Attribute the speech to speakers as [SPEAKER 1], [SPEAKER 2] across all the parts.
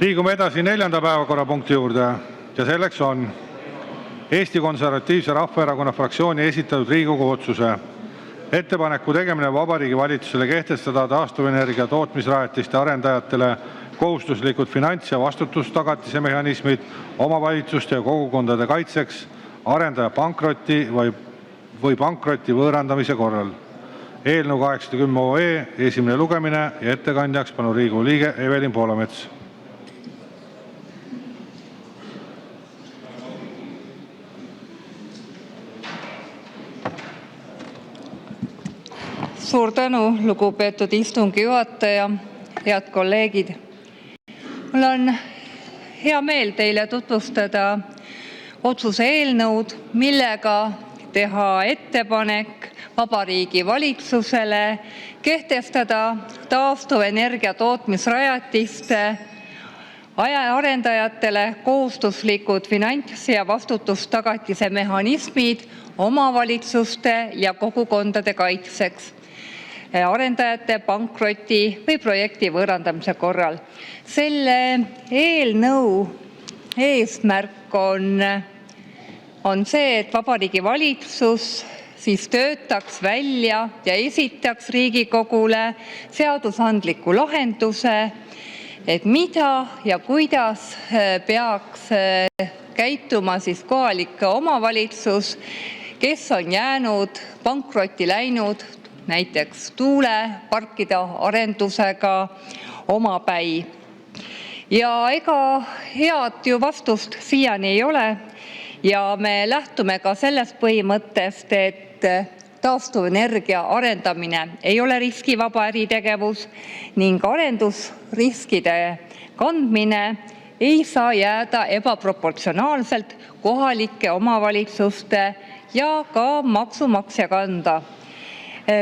[SPEAKER 1] Liigume edasi 4. päevakorrapunkti juurde ja selleks on Eesti Konservatiivse Rahvaerakonna fraktsiooni esitatud Riigikogu otsuse ettepaneku tegemine Vabariigi Valitsusele kehtestada taastuvenergia tootmisrajatiste arendajatele kohustuslikud finants- ja vastutustagatise mehhanismid omavalitsuste ja kogukondade kaitseks arendaja pankroti või pankroti võõrandamise korral. Eelnõu 810 OE esimene lugemine ja ettekandjaks palun Riigikogu liige Evelin Poolamets.
[SPEAKER 2] Suur tänu, lugupeetud istungi juhataja, head kolleegid. Mul on hea meel teile tutvustada otsuse eelnõud, millega teha ettepanek Vabariigi Valitsusele kehtestada taastuvenergia tootmisrajatiste arendajatele kohustuslikud finants- ja vastutustagatise mehhanismid omavalitsuste ja kogukondade kaitseks arendajate pankroti või projekti võõrandamise korral. Selle eelnõu eesmärk on see, et Vabariigi Valitsus töötaks välja ja esitaks Riigikogule seadusandliku lahenduse, et mida ja kuidas peaks käituma kohalik omavalitsus, kes on jäänud pankrotti läinud näiteks tuuleparkide arendusega omapäi. Ja ega head ju vastust siiani ei ole. Ja me lähtume ka sellest põhimõttest, et taastuvenergia arendamine ei ole riskivaba äritegevus ning arendusriskide kandmine ei saa jääda ebaproportsionaalselt kohalike omavalitsuste ja ka maksumaksja kanda.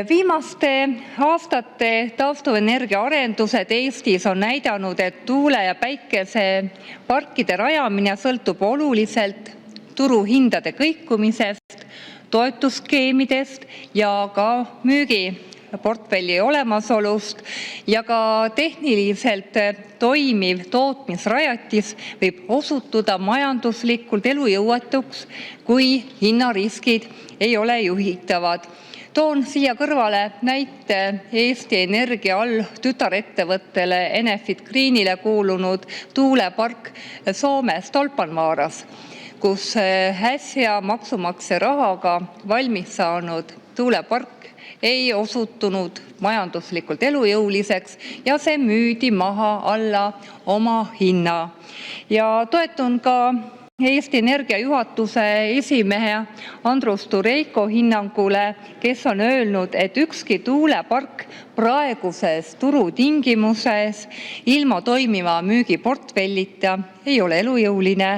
[SPEAKER 2] Viimaste aastate taastuvenergia arendused Eestis on näidanud, et tuule- ja päikeseparkide rajamine sõltub oluliselt turuhindade kõikumisest, toetusskeemidest ja ka müügiportfelli olemasolust ja ka tehniliselt toimiv tootmisrajatis võib osutuda majanduslikult elujõuetuks, kui hinnariskid ei ole juhitavad. Toon siia kõrvale näite Eesti Energia tütarettevõttele Enefit Greenile kuulunud tuulepark Soomes Tolpanvaaras, kus äsja maksumaksja rahaga valmis saanud tuulepark ei osutunud majanduslikult elujõuliseks ja see müüdi maha alla oma hinna. Ja toetun ka Eesti Energia juhatuse esimehe Andrus Tureiko hinnangule, kes on öelnud, et ükski tuulepark praeguses turutingimuses ilma toimiva müügiportfellita ei ole elujõuline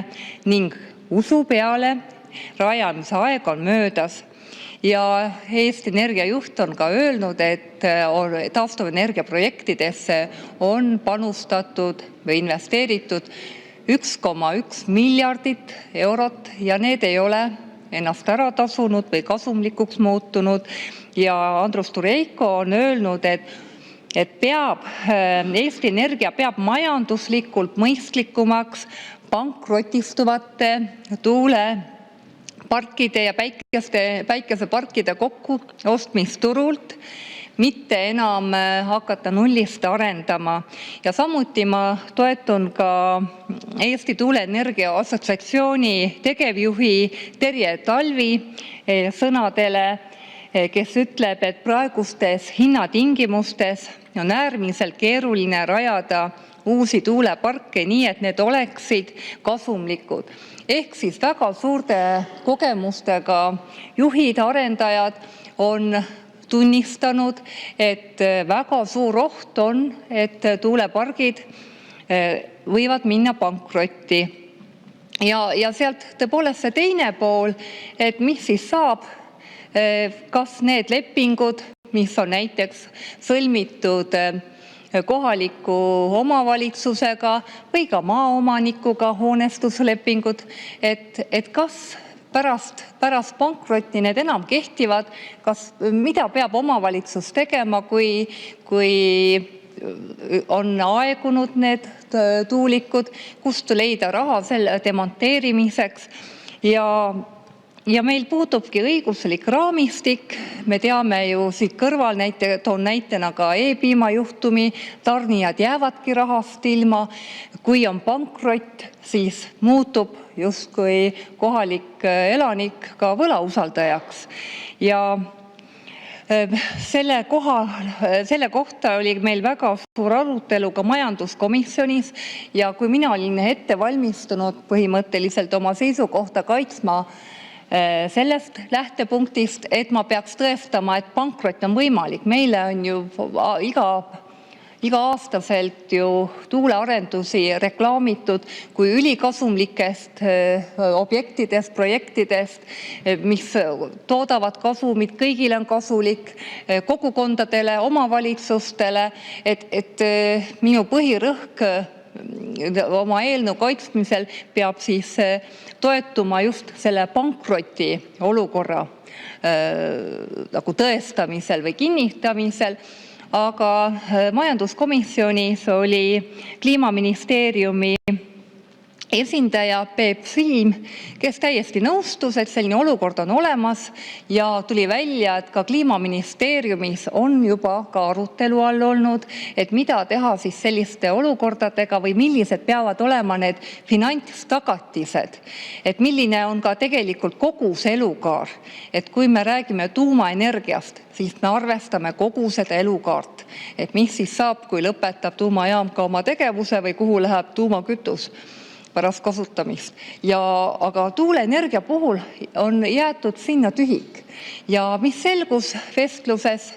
[SPEAKER 2] ning usu peale rajamise aeg on möödas. Ja Eesti Energia juht on ka öelnud, et taastuvenergia projektidesse on panustatud või investeeritud 1,1 miljardit eurot ja need ei ole ennast ära tasunud või kasumlikuks muutunud. Ja Andrus Tureiko on öelnud, et Eesti Energia peab majanduslikult mõistlikumaks pankrotistuvate tuuleparkide ja päikeseparkide kokkuostmist turult, mitte enam hakata nullist arendama. Ja samuti ma toetun ka Eesti Tuuleenergia Assotsiatsiooni tegevjuhi Terje Talvi sõnadele, kes ütleb, et praegustes hinnatingimustes on äärmiselt keeruline rajada uusi tuuleparke nii, et need oleksid kasumlikud. Ehk siis väga suurte kogemustega juhid, arendajad on tunnistanud, et väga suur oht on, et tuulepargid võivad minna pankrotti. Ja sealt tõepoolest see teine pool, et mis siis saab, kas need lepingud, mis on näiteks sõlmitud kohaliku omavalitsusega või ka maaomanikuga hoonestuslepingud, et kas pärast pankrotti need enam kehtivad, mida peab omavalitsus tegema, kui on aegunud need tuulikud, kust leida raha selle demonteerimiseks. Ja meil puudubki õiguslik raamistik. Me teame ju siit kõrval, toon näitena ka e-piima juhtumi, tarnijad jäävadki rahast ilma. Kui on pankrott, siis muutub justkui kohalik elanik ka võlausaldajaks. Ja selle kohta oli meil väga suur arutelu ka majanduskomisjonis. Ja kui mina olin ette valmistunud põhimõtteliselt oma seisukohta kaitsma sellest lähtepunktist, et ma peaks tõestama, et pankrott on võimalik. Meile on ju iga-aastaselt ju tuulearendusi reklaamitud kui ülikasumlikest objektidest, projektidest, mis toodavad kasumit, kõigile on kasulik, kogukondadele, omavalitsustele. Et minu põhirõhk oma eelnõu kaitsmisel peab siis toetuma just selle pankroti olukorra nagu tõestamisel või kinnitamisel. Aga majanduskomisjonis oli Kliimaministeeriumi esindaja Peep Siim, kes täiesti nõustus, et selline olukord on olemas, ja tuli välja, et ka Kliimaministeeriumis on juba ka arutelu all olnud, et mida teha siis selliste olukordadega või millised peavad olema need finantstagatised, et milline on ka tegelikult kogu see elukaar. Et kui me räägime tuumaenergiast, siis me arvestame kogu seda elukaart, et mis siis saab, kui lõpetab tuumajaam ka oma tegevuse või kuhu läheb tuumakütus pärast kasutamist. Aga tuuleenergia puhul on jäetud sinna tühik. Ja mis selgus vestluses?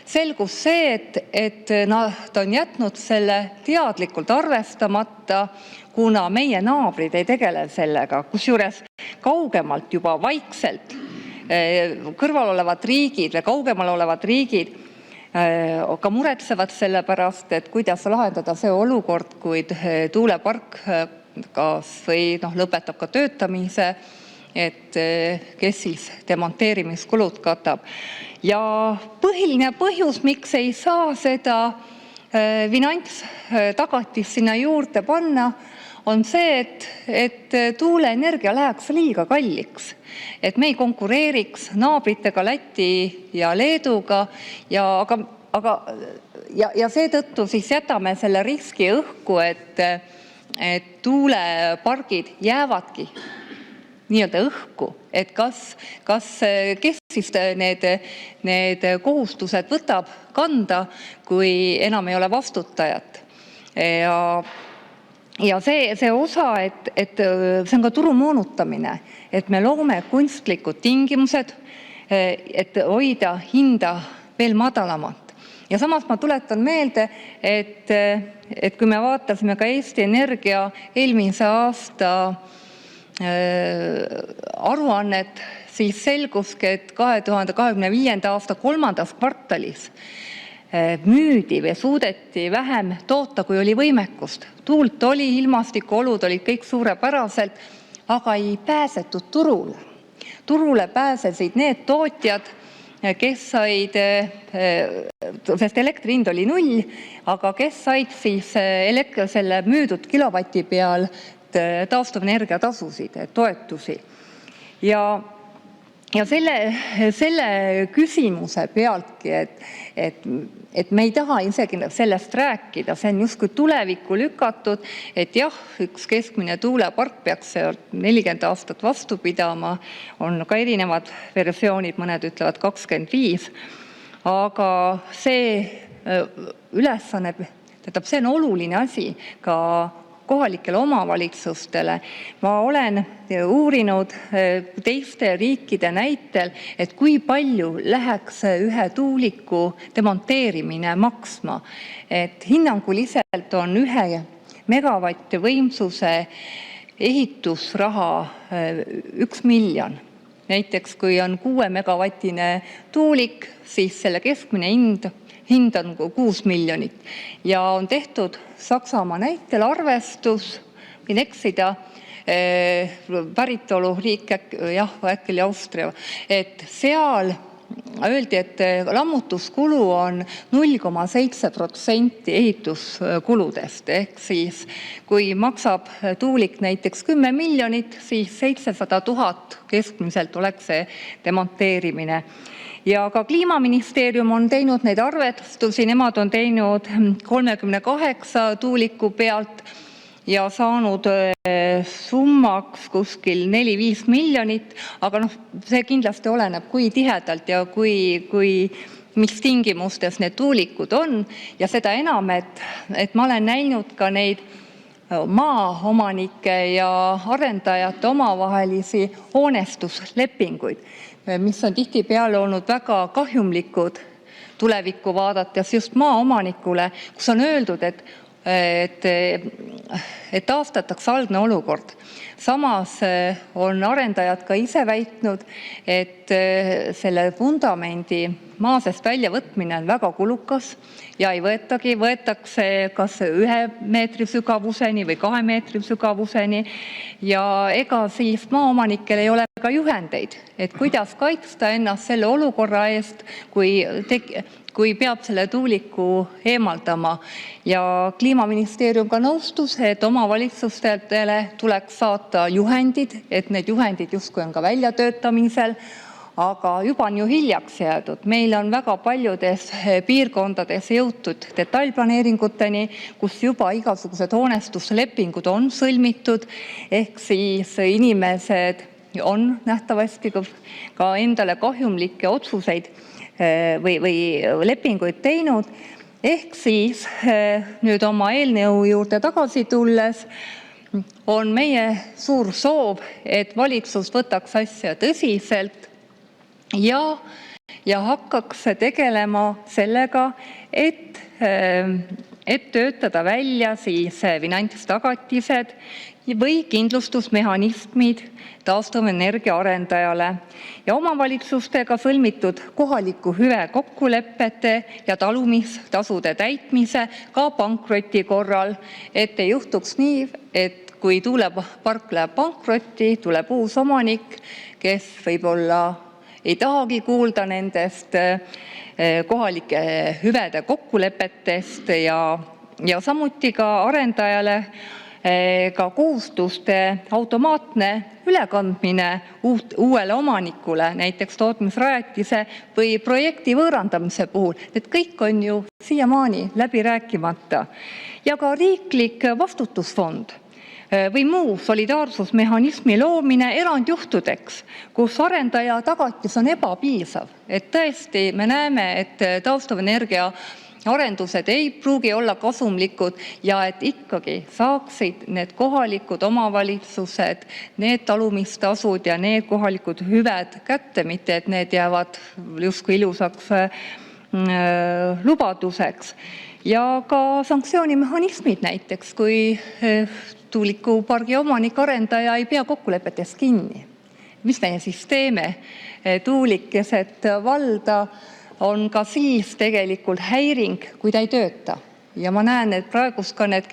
[SPEAKER 2] Selgus see, et nad on jätnud selle teadlikult arvestamata, kuna meie naabrid ei tegele sellega, kusjuures kaugemalt juba vaikselt kõrval olevad riigid või kaugemal olevad riigid ka muretsevad selle pärast, et kuidas lahendada see olukord, kui tuulepark kas või lõpetab ka töötamise, et kes siis demonteerimiskulud katab. Ja põhiline põhjus, miks ei saa seda finantstagatist sinna juurde panna, on see, et tuuleenergia läheks liiga kalliks, et me ei konkureeriks naabritega Läti ja Leeduga, ja seetõttu siis jätame selle riski õhku, et tuulepargid jäävadki nii-öelda õhku, et kes siis need kohustused võtab kanda, kui enam ei ole vastutajat. Ja see osa, et see on ka turu moonutamine, et me loome kunstlikud tingimused, et hoida hinda veel madalamat. Ja samas ma tuletan meelde, et kui me vaatasime ka Eesti Energia eelmise aasta aruannet, siis selguski, et 2025. aasta 3. kvartalis müüdi või suudeti vähem toota, kui oli võimekust. Tuult oli, ilmastikuolud olid kõik suurepäraselt, aga ei pääsetud turule. Turule pääsesid need tootjad, kes said, sest elektri hind oli 0, aga kes said siis selle müüdud kilovati peal taastuvenergia tasusid, toetusi. Ja selle küsimuse pealtki, et me ei taha isegi sellest rääkida, see on justkui tulevikku lükatud, et jah, üks keskmine tuulepark peaks 40 aastat vastu pidama, on ka erinevad versioonid, mõned ütlevad 25, aga see ülesanne, see on oluline asi ka kohalikele omavalitsustele. Ma olen uurinud teiste riikide näitel, et kui palju läheks ühe tuuliku demonteerimine maksma. Et hinnanguliselt on 1 megavatti võimsuse ehitusraha 1 miljon. Näiteks kui on 6-megavatine tuulik, siis selle keskmine hind on 6 miljonit. Ja on tehtud Saksamaa näitel arvestus, võin eksida, päritoluriik, jah, äkki oli Austria, et seal öeldi, et lammutuskulu on 0,7% ehituskuludest. Ehk siis, kui maksab tuulik näiteks 10 miljonit, siis 700 000 keskmiselt oleks see demonteerimine. Ja ka Kliimaministeerium on teinud neid arvestusi, nemad on teinud 38 tuuliku pealt ja saanud summaks kuskil 4-5 miljonit, aga see kindlasti oleneb, kui tihedalt ja mis tingimustes need tuulikud on. Ja seda enam, et ma olen näinud ka neid maaomanike ja arendajate omavahelisi hoonestuslepinguid, mis on tihtipeale olnud väga kahjumlikud tulevikku vaadates just maaomanikule, kus on öeldud, et taastatakse algne olukord. Samas on arendajad ka ise väitnud, et selle vundamendi maa seest väljavõtmine on väga kulukas ja ei võetagi, võetakse kas 1 meetri sügavuseni või 2 meetri sügavuseni. Ja ega siis maaomanikel ei ole ka juhendeid, et kuidas kaitsta ennast selle olukorra eest, kui peab selle tuuliku eemaldama. Ja Kliimaministeerium ka nõustus, et omavalitsustele tuleks saata juhendid, et need juhendid justkui on ka väljatöötamisel, aga juba on ju hiljaks jäädud. Meil on väga paljudes piirkondades jõutud detailplaneeringuteni, kus juba igasugused hoonestuslepingud on sõlmitud, ehk siis inimesed on nähtavasti ka endale kahjumlikke otsuseid või lepinguid teinud. Ehk siis nüüd oma eelnõu juurde tagasi tulles on meie suur soov, et valitsus võtaks asja tõsiselt ja hakkaks tegelema sellega, et töötada välja siis finantstagatised või kindlustusmehhanismid taastuvenergia arendajale ja omavalitsustega sõlmitud kohaliku hüve kokkulepete ja talumistasude täitmise ka pankroti korral, et ei juhtuks nii, et kui tuulepark läheb pankrotti, tuleb uus omanik, kes võib-olla ei tahagi kuulda nendest kohalike hüvede kokkulepetest ja samuti ka arendajale ka kohustuste automaatne ülekandmine uuele omanikule, näiteks tootmisrajatise või projekti võõrandamise puhul. Need kõik on ju siiamaani läbi rääkimata. Ja ka riiklik vastutusfond või muu solidaarsusmehhanismi loomine erandjuhtudeks, kus arendaja tagatis on ebapiisav. Et tõesti me näeme, et taastuvenergia arendused ei pruugi olla kasumlikud ja et ikkagi saaksid need kohalikud omavalitsused need talumistasud ja need kohalikud hüved kätte, mitte et need jäävad justkui ilusaks lubaduseks. Ja ka sanktsioonimehhanismid, näiteks kui tuulikupargi omanik arendaja ei pea kokkulepetest kinni. Mis me siis teeme? Tuulik keset valda on ka siis tegelikult häiring, kui ta ei tööta. Ja ma näen, et praegust ka need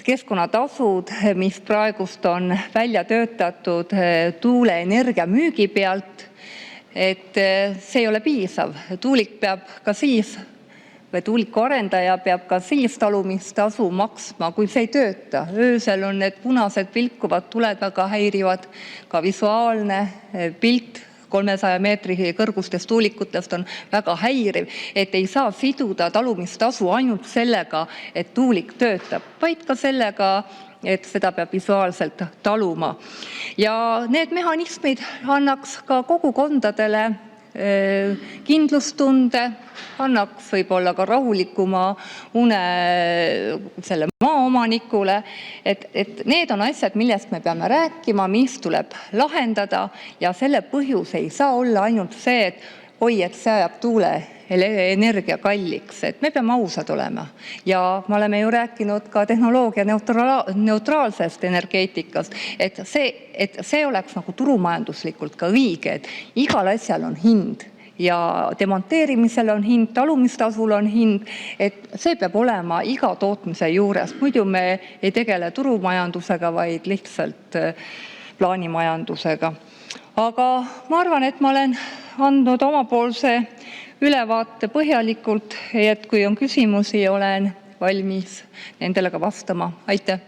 [SPEAKER 2] keskkonnatasud, mis praegust on välja töötatud tuuleenergia müügi pealt, et see ei ole piisav. Tuulik peab ka siis või tuuliku arendaja peab ka siis talumistasu maksma, kui see ei tööta. Öösel on need punased vilkuvad tuled väga häirivad, ka visuaalne pilt 300 meetri kõrgustest tuulikutest on väga häiriv, et ei saa siduda talumistasu ainult sellega, et tuulik töötab, vaid ka sellega, et seda peab visuaalselt taluma. Ja need mehhanismid annaks ka kogukondadele kindlustunde, annaks võib-olla ka rahulikuma une selle maaomanikule, et need on asjad, millest me peame rääkima, mis tuleb lahendada ja selle põhjus ei saa olla ainult see, et et see ajab tuuleenergia kalliks, et me peame ausad olema. Ja me oleme ju rääkinud ka tehnoloogia neutraalsest energeetikast, et see oleks nagu turumajanduslikult ka õige, et igal asjal on hind ja demonteerimisel on hind, talumistasul on hind, et see peab olema iga tootmise juures. Muidu me ei tegele turumajandusega, vaid lihtsalt plaanimajandusega. Aga ma arvan, et ma olen andnud omapoolse ülevaate põhjalikult, et kui on küsimusi, olen valmis nendele ka vastama. Aitäh!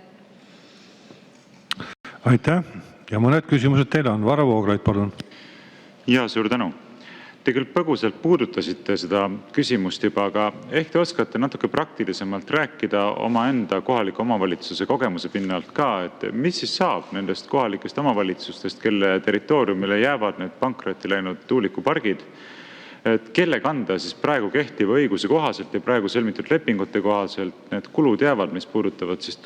[SPEAKER 1] Aitäh! Ja mõned küsimused teile on. Varro Vooglaid, palun!
[SPEAKER 3] Ja, suur tänu! Te küll põgusalt puudutasite seda küsimust juba, aga ehk te oskate natuke praktilisemalt rääkida omaenda kohaliku omavalitsuse kogemuse pinnalt ka, et mis siis saab nendest kohalikest omavalitsustest, kelle territooriumile jäävad need pankrotti läinud tuulikupargid, et kelle kanda siis praegu kehtiva õiguse kohaselt ja praegu sõlmitud lepingute kohaselt need kulud jäävad, mis puudutavad siis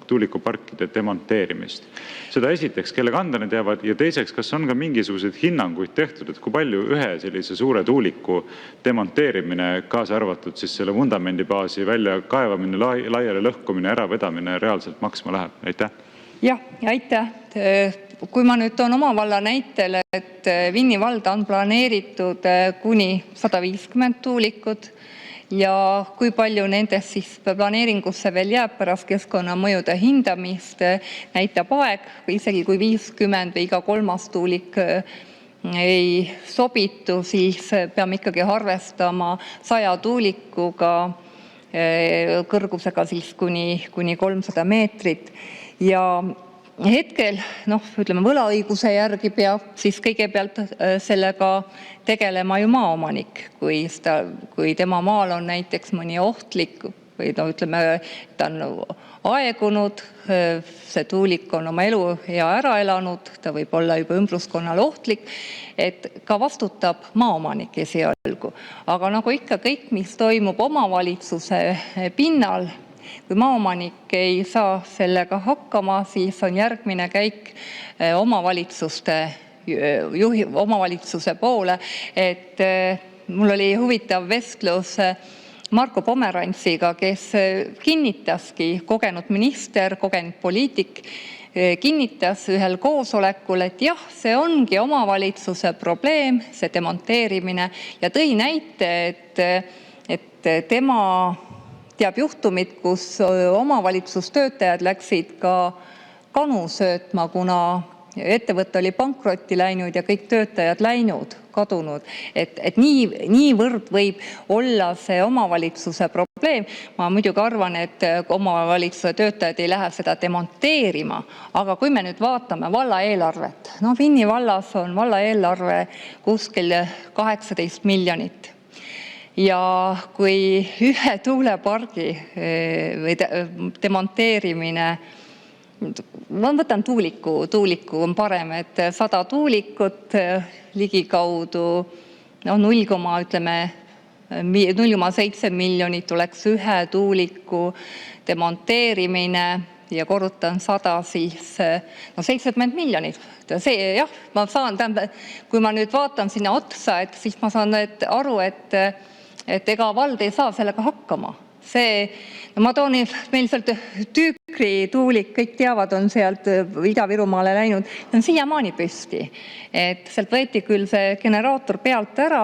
[SPEAKER 3] tuulikuparkide demonteerimist. Seda esiteks, kelle kanda need jäävad, ja teiseks, kas on ka mingisuguseid hinnanguid tehtud, et kui palju ühe sellise suure tuuliku demonteerimine, kaasa arvatud siis selle vundamendibaasi välja kaevamine, laiale lõhkumine, äravedamine reaalselt maksma läheb? Aitäh!
[SPEAKER 2] Jah, aitäh! Kui ma nüüd toon oma valla näitele, et Vinni valda on planeeritud kuni 150 tuulikut, ja kui palju nendest siis planeeringusse veel jääb pärast keskkonnamõjude hindamist, näitab aeg, isegi kui 50 või iga 3. tuulik ei sobitu, siis peame ikkagi arvestama 100 tuulikuga kõrgusega siis kuni 300 meetrit. Ja hetkel, ütleme, võlaõiguse järgi peab siis kõigepealt sellega tegelema ju maaomanik, kui tema maal on näiteks mõni ohtlik või ütleme, ta on aegunud, see tuulik on oma eluea ära elanud, ta võib olla juba ümbruskonnale ohtlik, et ka vastutab maaomanik esialgu. Aga nagu ikka kõik, mis toimub omavalitsuse pinnal, kui maaomanik ei saa sellega hakkama, siis on järgmine käik omavalitsuse poole. Et mul oli huvitav vestlus Marko Pomerantsiga, kes kinnitaski, kogenud minister, kogenud poliitik, kinnitas ühel koosolekul, et jah, see ongi omavalitsuse probleem, see demonteerimine, ja tõi näite, et tema teab juhtumit, kus omavalitsustöötajad läksid ka kanu söötma, kuna ettevõte oli pankrotti läinud ja kõik töötajad kadunud. Et niivõrd võib olla see omavalitsuse probleem. Ma muidugi arvan, et omavalitsuse töötajad ei lähe seda demonteerima, aga kui me nüüd vaatame valla eelarvet, Vinni vallas on valla eelarve kuskil 18 miljonit. Ja kui ühe tuulepargi demonteerimine, ma võtan tuuliku on parem, et 100 tuulikut ligikaudu 0,7 miljonit oleks ühe tuuliku demonteerimine ja korrutan 100, siis 70 miljonit. See jah, ma saan, kui ma nüüd vaatan sinna otsa, siis ma saan aru, et ega vald ei saa sellega hakkama. Ma toon meil sealt Tüükri tuulik, kõik teavad, on sealt Ida-Virumaale läinud, on siiamaani püsti. Et sealt võeti küll see generaator pealt ära,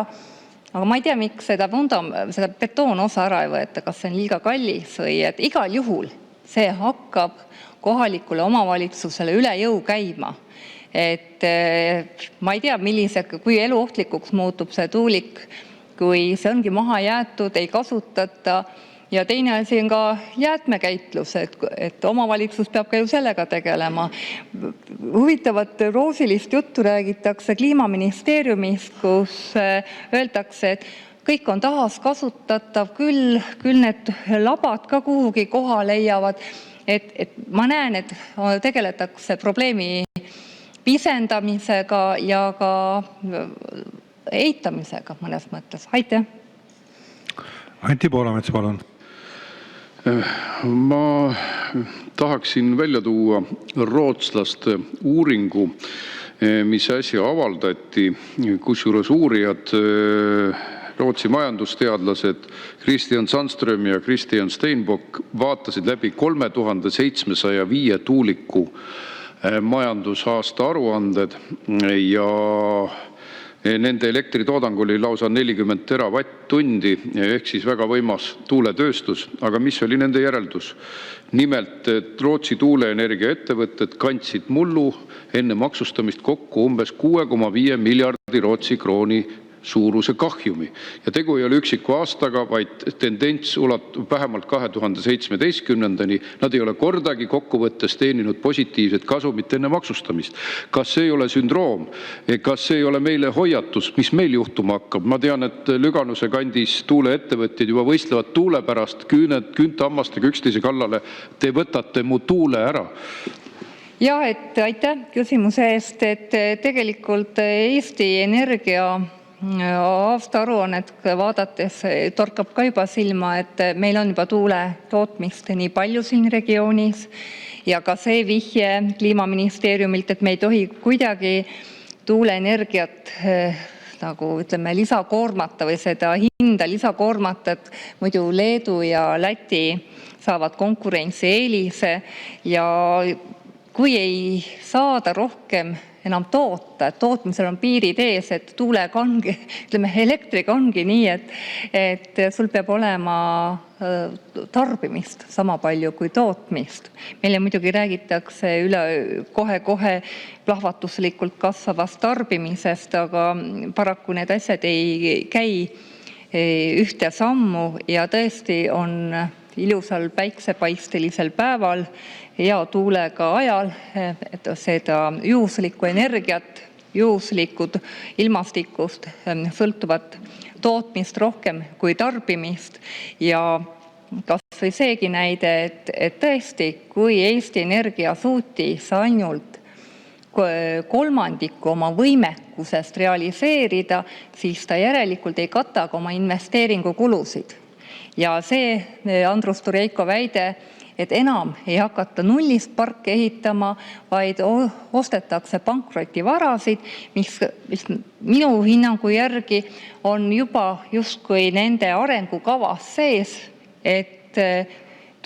[SPEAKER 2] aga ma ei tea, miks seda betoonosa ära ei võeta, kas see on liiga kallis või et igal juhul see hakkab kohalikule omavalitsusele üle jõu käima. Et ma ei tea, kui eluohtlikuks muutub see tuulik, kui see ongi maha jäetud, ei kasutata. Ja teine asi on ka jäätmekäitlus, et omavalitsus peab ka ju sellega tegelema. Huvitavat roosilist juttu räägitakse Kliimaministeeriumist, kus öeldakse, et kõik on taaskasutatav, küll need labad ka kuhugi koha leiavad. Et ma näen, et tegeletakse probleemi pisendamisega ja ka eitamisega mõnes mõttes. Aitäh!
[SPEAKER 1] Anti Poolamets, palun!
[SPEAKER 4] Ma tahaksin välja tuua rootslaste uuringu, mis äsja avaldati, kusjuures uurijad, Rootsi majandusteadlased Christian Sandström ja Christian Steinbock vaatasid läbi 3705 tuuliku majandusaasta aruanded ja Nende elektritoodang oli lausa 40 teravatt-tundi ehk siis väga võimas tuuletööstus. Aga mis oli nende järeldus? Nimelt, et Rootsi tuuleenergiaettevõtted kandsid mullu enne maksustamist kokku umbes 6,5 miljardi Rootsi krooni suuruse kahjumi. Ja tegu ei ole üksiku aastaga, vaid tendents ulatub vähemalt 2017. Nad ei ole kordagi kokkuvõttes teeninud positiivset kasumit enne maksustamist. Kas see ei ole sündroom? Kas see ei ole meile hoiatus, mis meil juhtuma hakkab? Ma tean, et Lüganuse kandis tuuleettevõtjad juba võistlevad tuule pärast, küüntehammastega üksteise kallale. Te võtate mu tuule ära.
[SPEAKER 2] Ja, et aitäh küsimuse eest, et tegelikult Eesti Energia aastaaruannet vaadates torkab ka juba silma, et meil on juba tuule tootmist nii palju siin regioonis ja ka see vihje Kliimaministeeriumilt, et me ei tohi kuidagi tuuleenergiat nagu ütleme lisakoormata või seda hinda lisakoormata, et muidu Leedu ja Läti saavad konkurentsieelise ja kui ei saada rohkem enam toota, et tootmisel on piirid ees, et tuulega ongi, ütleme elektriga ongi nii, et sul peab olema tarbimist sama palju kui tootmist. Meile muidugi räägitakse üle kohe plahvatuslikult kasvavast tarbimisest, aga paraku need asjad ei käi ühte sammu ja tõesti on ilusal päiksepaistelisel päeval ja tuulega ajal, et seda juhuslikku energiat, juhuslikud ilmastikust sõltuvat tootmist rohkem kui tarbimist. Ja kas või seegi näide, et tõesti, kui Eesti Energia suutis ainult kolmandiku oma võimekusest realiseerida, siis ta järelikult ei kata ka oma investeeringukulusid. Ja see Andrus Tureiko väide, et enam ei hakata nullist parke ehitama, vaid ostetakse pankrotivarasid, mis minu hinnangu järgi on juba justkui nende arengukavas sees, et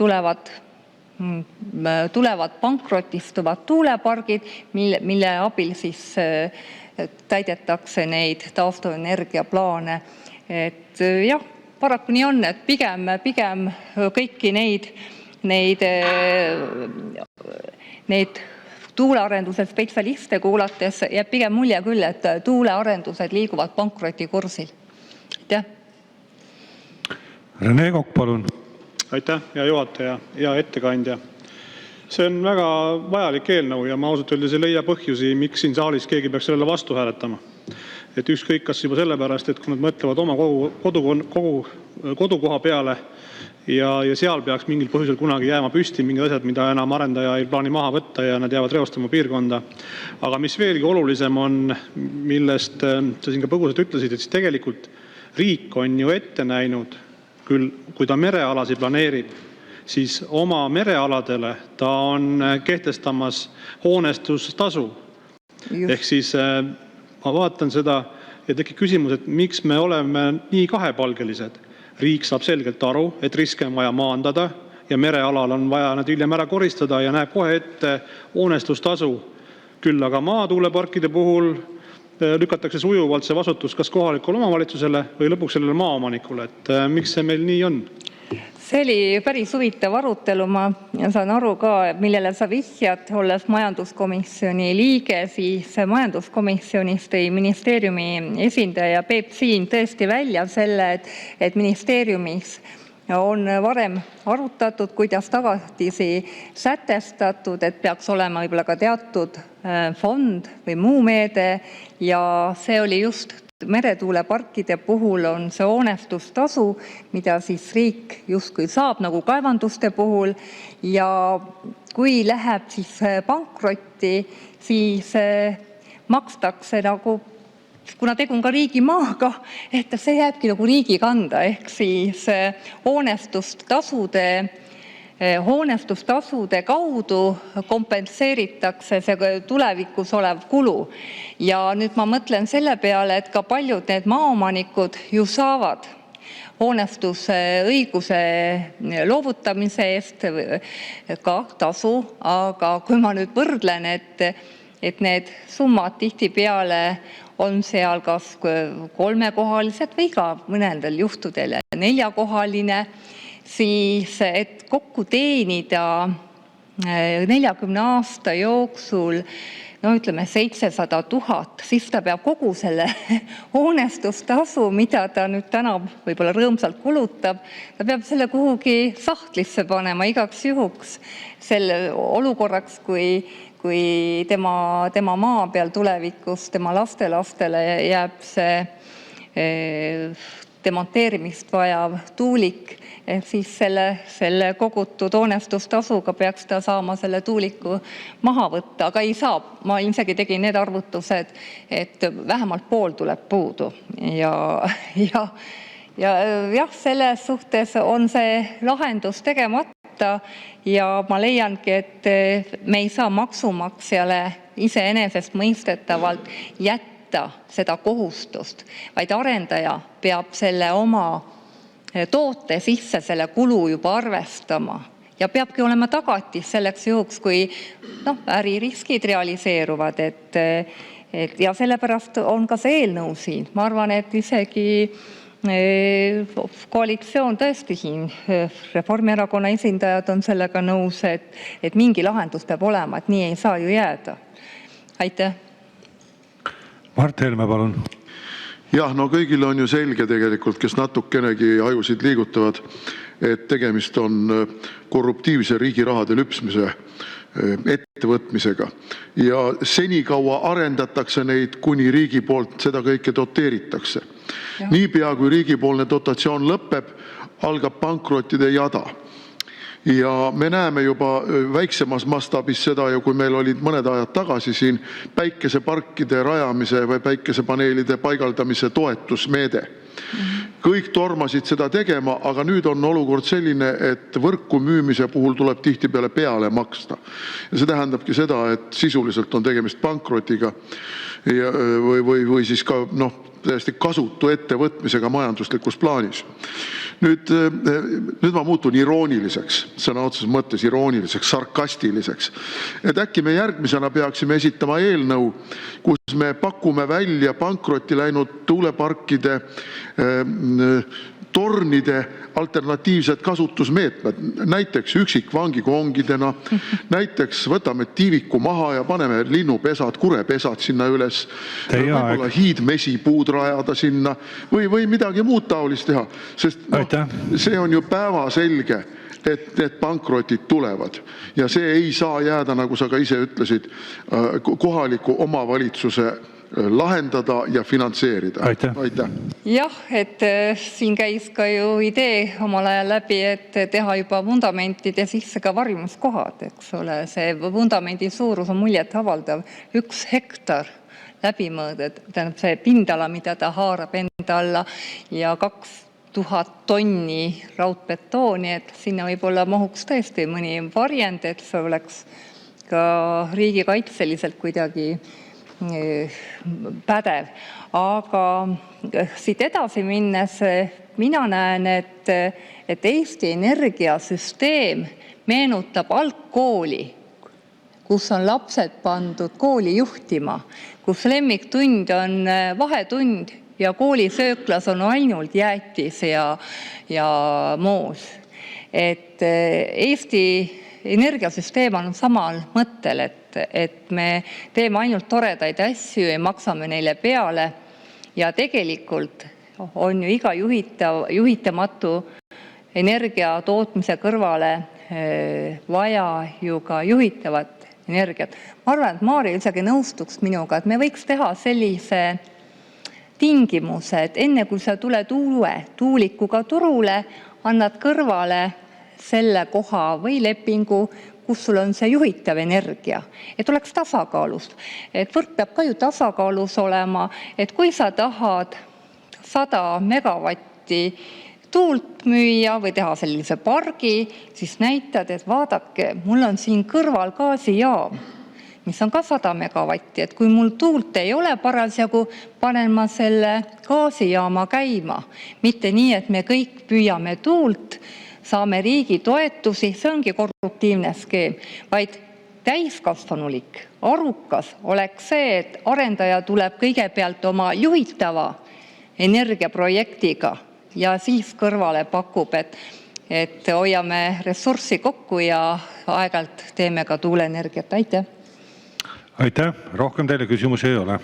[SPEAKER 2] tulevad pankrotistuvad tuulepargid, mille abil siis täidetakse neid taastuvenergia plaane. Et jah, paraku nii on, et pigem kõiki neid tuulearenduse spetsialiste kuulates jääb pigem mulje küll, et tuulearendused liiguvad pankrotikursil. Aitäh.
[SPEAKER 1] Rene Kokk, palun.
[SPEAKER 5] Aitäh, hea juhataja, hea ettekandja. See on väga vajalik eelnõu ja ma ausalt öeldes ei leia põhjusi, miks siin saalis keegi peaks sellele vastu hääletama. Et ükskõik kas juba sellepärast, et kui nad mõtlevad oma kodukoha peale ja seal peaks mingil põhjusel kunagi jääma püsti mingid asjad, mida enam arendaja ei plaani maha võtta ja nad jäävad reostama piirkonda. Aga mis veelgi olulisem on, millest sa siin ka põgusalt ütlesid, et siis tegelikult riik on ju ette näinud, küll kui ta merealasi planeerib, siis oma merealadele ta on kehtestamas hoonestustasu. Ehk siis ma vaatan seda ja tekib küsimus, et miks me oleme nii kahepalgelised. Riik saab selgelt aru, et riske on vaja maandada ja merealal on vaja nad hiljem ära koristada ja näeb kohe ette hoonestustasu. Küll aga maatuuleparkide puhul lükatakse sujuvalt see vastutus kas kohalikule omavalitsusele või lõpuks sellele maaomanikule. Et miks see meil nii on?
[SPEAKER 2] See oli päris huvitav arutelu, ma saan aru ka, millele sa vihjad, olles majanduskomisjoni liige, siis majanduskomisjonis tõi ministeeriumi esindaja Peep Siin tõesti välja selle, et ministeeriumis on varem arutatud, kuidas tagatisi sätestatud, et peaks olema võib-olla ka teatud fond või muu meede ja see oli just meretuuleparkide puhul on see hoonestustasu, mida siis riik justkui saab nagu kaevanduste puhul ja kui läheb siis pankrotti, siis makstakse nagu, kuna tegu on ka riigimaaga, et see jääbki nagu riigi kanda, ehk siis hoonestustasudde kaudu kompenseeritakse see tulevikus olev kulu. Ja nüüd ma mõtlen selle peale, et ka paljud need maaomanikud ju saavad hoonestusõiguse loovutamise eest ka tasu, aga kui ma nüüd võrdlen, et need summad tihtipeale on seal kas kolmekohalised või ka mõnedel juhtudel 4-kohaline, siis et kokku teenida 40 aasta jooksul ütleme 700 000, siis ta peab kogu selle hoonestustasu, mida ta nüüd täna võib-olla rõõmsalt kulutab, ta peab selle kuhugi sahtlisse panema igaks juhuks selle olukorraks, kui tema maa peal tulevikus tema lastelastele jääb see demonteerimist vajav tuulik, siis selle kogutud hoonestustasuga peaks ta saama selle tuuliku maha võtta, aga ei saa. Ma isegi tegin need arvutused, et vähemalt pool tuleb puudu. Ja selles suhtes on see lahendus tegemata ja ma leiangi, et me ei saa maksumaksjale iseenesestmõistetavalt jätta seda kohustust, vaid arendaja peab selle oma toote sisse selle kulu juba arvestama ja peabki olema tagatis selleks juhuks, kui äririskid realiseeruvad. Ja sellepärast on ka see eelnõu siin. Ma arvan, et isegi koalitsioon tõesti siin, Reformierakonna esindajad on sellega nõus, et mingi lahendus peab olema, et nii ei saa ju jääda. Aitäh!
[SPEAKER 1] Mart Helme, palun!
[SPEAKER 6] Jah, kõigile on ju selge tegelikult, kes natukenegi ajusid liigutavad, et tegemist on korruptiivse riigi rahade lüpsmise ettevõtmisega. Ja senikaua arendatakse neid, kuni riigi poolt seda kõike doteeritakse. Niipea, kui riigipoolne dotatsioon lõpeb, algab pankrottide jada. Ja me näeme juba väiksemas mastaabis seda, ja kui meil olid mõned ajad tagasi siin päikeseparkide rajamise või päikesepaneelide paigaldamise toetusmeede. Kõik tormasid seda tegema, aga nüüd on olukord selline, et võrku müümise puhul tuleb tihtipeale peale maksta. Ja see tähendabki seda, et sisuliselt on tegemist pankrotiga või siis ka täiesti kasutu ettevõtmisega majanduslikus plaanis. Nüüd ma muutun irooniliseks, sõna otseses mõttes irooniliseks, sarkastiliseks. Et äkki me järgmisena peaksime esitama eelnõu, kus me pakume välja pankrotti läinud tuuleparkide tornide alternatiivsed kasutusmeetmed, näiteks üksikvangikongidena, näiteks võtame tiiviku maha ja paneme linnupesad, kurepesad sinna üles, võib-olla hiidmesipuud rajada sinna või midagi muud taolist teha, sest see on ju päevaselge, et pankrotid tulevad ja see ei saa jääda, nagu sa ka ise ütlesid, kohaliku omavalitsuse lahendada ja finantseerida. Aitäh.
[SPEAKER 2] Jah, et siin käis ka ju idee omal ajal läbi, et teha juba vundamentide sisse ka varjumiskohad, eks ole. See vundamendi suurus on muljet avaldav. 1 hektar läbimõõdet, tähendab see pindala, mida ta haarab enda alla ja 2000 tonni raudbetooni, et sinna võib-olla mahuks tõesti mõni varjend, et see oleks ka riigikaitseliselt kuidagi pädev. Aga siit edasi minnes mina näen, et Eesti energiasüsteem meenutab algkooli, kus on lapsed pandud kooli juhtima, kus lemmiktund on vahetund ja koolisööklas on ainult jäätis ja moos. Et Eesti energiasüsteem on samal mõttel, et me teeme ainult toredaid asju ja maksame neile peale ja tegelikult on ju iga juhitamatu energia tootmise kõrvale vaja ju ka juhitavat energiat. Ma arvan, et Maarja isegi nõustuks minuga, et me võiks teha sellise tingimuse, et enne kui sa tuled uue tuulikuga turule, annad kõrvale selle koha või lepingu, kus sul on see juhitav energia, et oleks tasakaalus. Et võrk peab ka ju tasakaalus olema, et kui sa tahad 100 megavatti tuult müüa või teha sellise pargi, siis näitad, et vaadake, mul on siin kõrval gaasijaam, mis on ka 100 megavatti, et kui mul tuult ei ole parasjagu, panen ma selle gaasijaama käima. Mitte nii, et me kõik püüame tuult, saame riigi toetusi, see ongi korruptiivne skeem, vaid täiskasvanulik, arukas oleks see, et arendaja tuleb kõigepealt oma juhitava energiaprojektiga ja siis kõrvale pakub, et hoiame ressurssi kokku ja aeg-ajalt teeme ka tuuleenergiat. Aitäh!
[SPEAKER 1] Aitäh! Rohkem teile küsimusi ei ole.